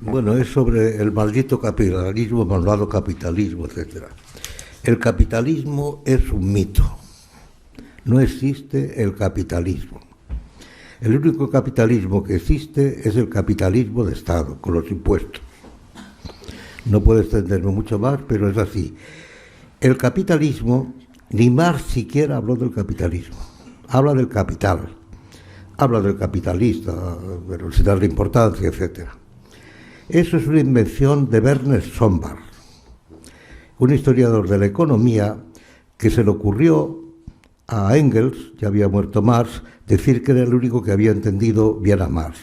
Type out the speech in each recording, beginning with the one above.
Bueno, es sobre el maldito capitalismo, malvado capitalismo, etcétera. El capitalismo es un mito. No existe el capitalismo. El único capitalismo que existe es el capitalismo de Estado, con los impuestos. No puedo extenderme mucho más, pero es así. El capitalismo, ni Marx siquiera habló del capitalismo. Habla del capital, habla del capitalista, pero sin darle importancia, etcétera. Eso es una invención de Werner Sombart, un historiador de la economía que se le ocurrió a Engels, ya había muerto Marx, decir que era el único que había entendido bien a Marx.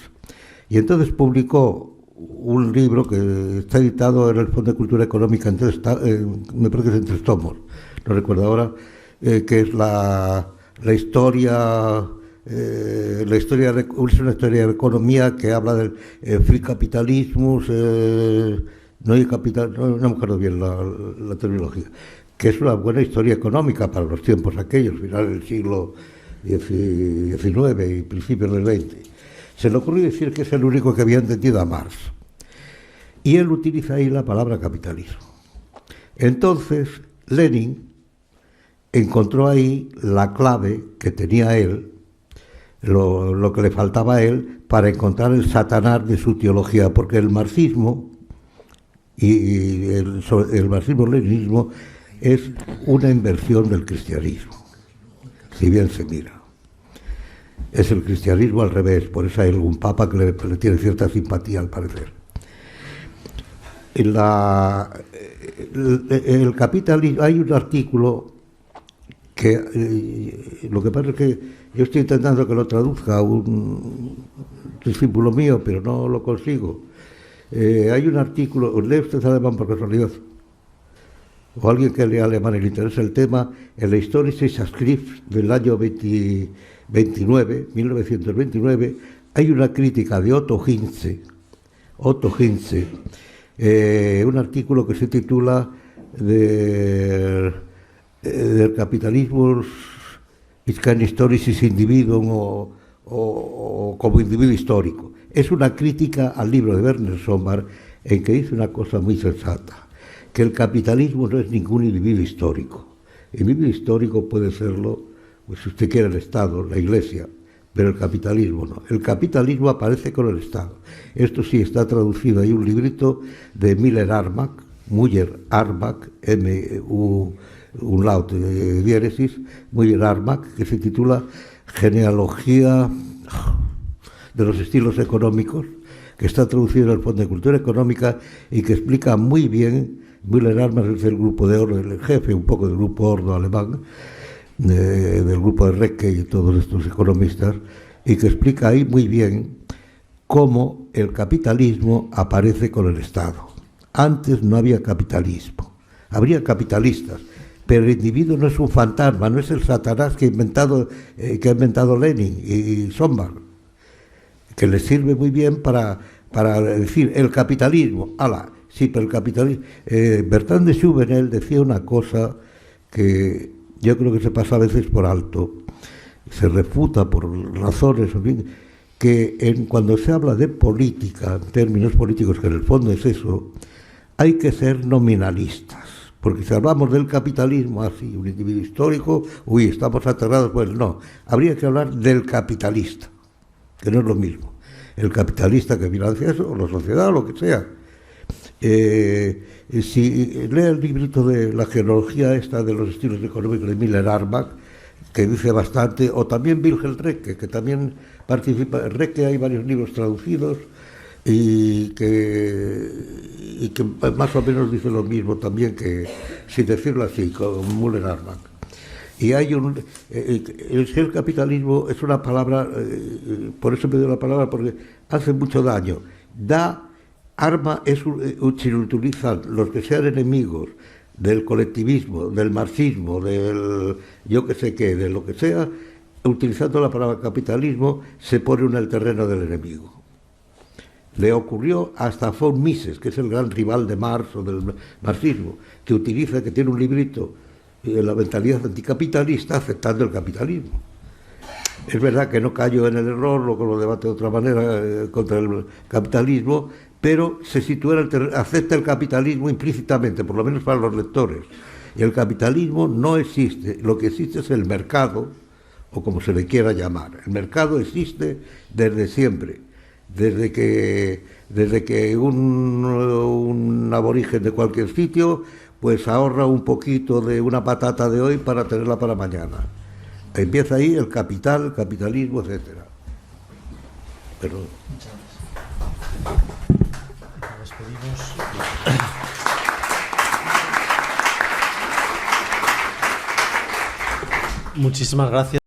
Y entonces publicó un libro que está editado en el Fondo de Cultura Económica, me parece que es en 3 tomos, no recuerdo ahora, que es la historia... es una historia de economía que habla del free capitalismo, no hay capital, no me acuerdo bien la terminología, que es una buena historia económica para los tiempos aquellos, final del siglo XIX y principios del XX. Se le ocurrió decir que es el único que había entendido a Marx, y él utiliza ahí la palabra capitalismo. Entonces Lenin encontró ahí la clave que tenía él, lo que le faltaba a él para encontrar el Satanás de su teología, porque el marxismo y el marxismo-leninismo es una inversión del cristianismo, si bien se mira. Es el cristianismo al revés, por eso hay algún papa que le tiene cierta simpatía al parecer. El capitalismo, hay un artículo que lo que pasa es que yo estoy intentando que lo traduzca un discípulo mío, pero no lo consigo. Hay un artículo, ¿lee usted alemán por casualidad? O alguien que lea alemán y le interesa el tema, en la Historische Schrift del año 1929, hay una crítica de Otto Hintze, un artículo que se titula del capitalismo ist kein historisches Individuum o como individuo histórico. Es una crítica al libro de Werner Sombart en que dice una cosa muy sensata, que el capitalismo no es ningún individuo histórico. El individuo histórico puede serlo, pues, si usted quiere, el Estado, la Iglesia, pero el capitalismo no. El capitalismo aparece con el Estado. Esto sí está traducido, hay un librito de Müller Armack, M-U un laut de diéresis, Müller Armack, que se titula Genealogía de los estilos económicos, que está traducido en el Fondo de Cultura Económica y que explica muy bien. Müller Armack es el grupo de Ordo, el jefe un poco del grupo Ordo alemán, del grupo de Recke y todos estos economistas, y que explica ahí muy bien cómo el capitalismo aparece con el Estado. Antes no había capitalismo, habría capitalistas, pero el individuo no es un fantasma, no es el Satanás que ha inventado Lenin y Sombart, que les sirve muy bien para decir el capitalismo. Sí, pero el capitalismo. Bertrand de Jouvenel decía una cosa que yo creo que se pasa a veces por alto, se refuta por razones, en fin, que cuando se habla de política, en términos políticos, que en el fondo es eso, hay que ser nominalistas. Porque si hablamos del capitalismo, así, un individuo histórico, estamos aterrados, pues no. Habría que hablar del capitalista, que no es lo mismo. El capitalista que financia eso, o la sociedad, o lo que sea. Si lee el librito de la genealogía esta de los estilos económicos de Müller Armack, que dice bastante, o también Wilhelm Recke, que también participa. En Recke hay varios libros traducidos, y que más o menos dice lo mismo también, que sin decirlo así, con Müller Armack. Y hay el capitalismo es una palabra, por eso me dio la palabra, porque hace mucho daño. Arma es si lo utilizan los que sean enemigos del colectivismo, del marxismo, del yo que sé qué, de lo que sea, utilizando la palabra capitalismo, se pone en el terreno del enemigo. Le ocurrió hasta von Mises, que es el gran rival de Marx o del marxismo, que tiene un librito de la mentalidad anticapitalista aceptando el capitalismo. Es verdad que no cayó en el error, lo debate de otra manera contra el capitalismo, pero se sitúa acepta el capitalismo implícitamente, por lo menos para los lectores. Y el capitalismo no existe, lo que existe es el mercado, o como se le quiera llamar. El mercado existe desde siempre, desde que un aborigen de cualquier sitio pues ahorra un poquito de una patata de hoy para tenerla para mañana. Empieza ahí el capital, el capitalismo, etcétera. Perdón. Nos despedimos. Muchísimas gracias.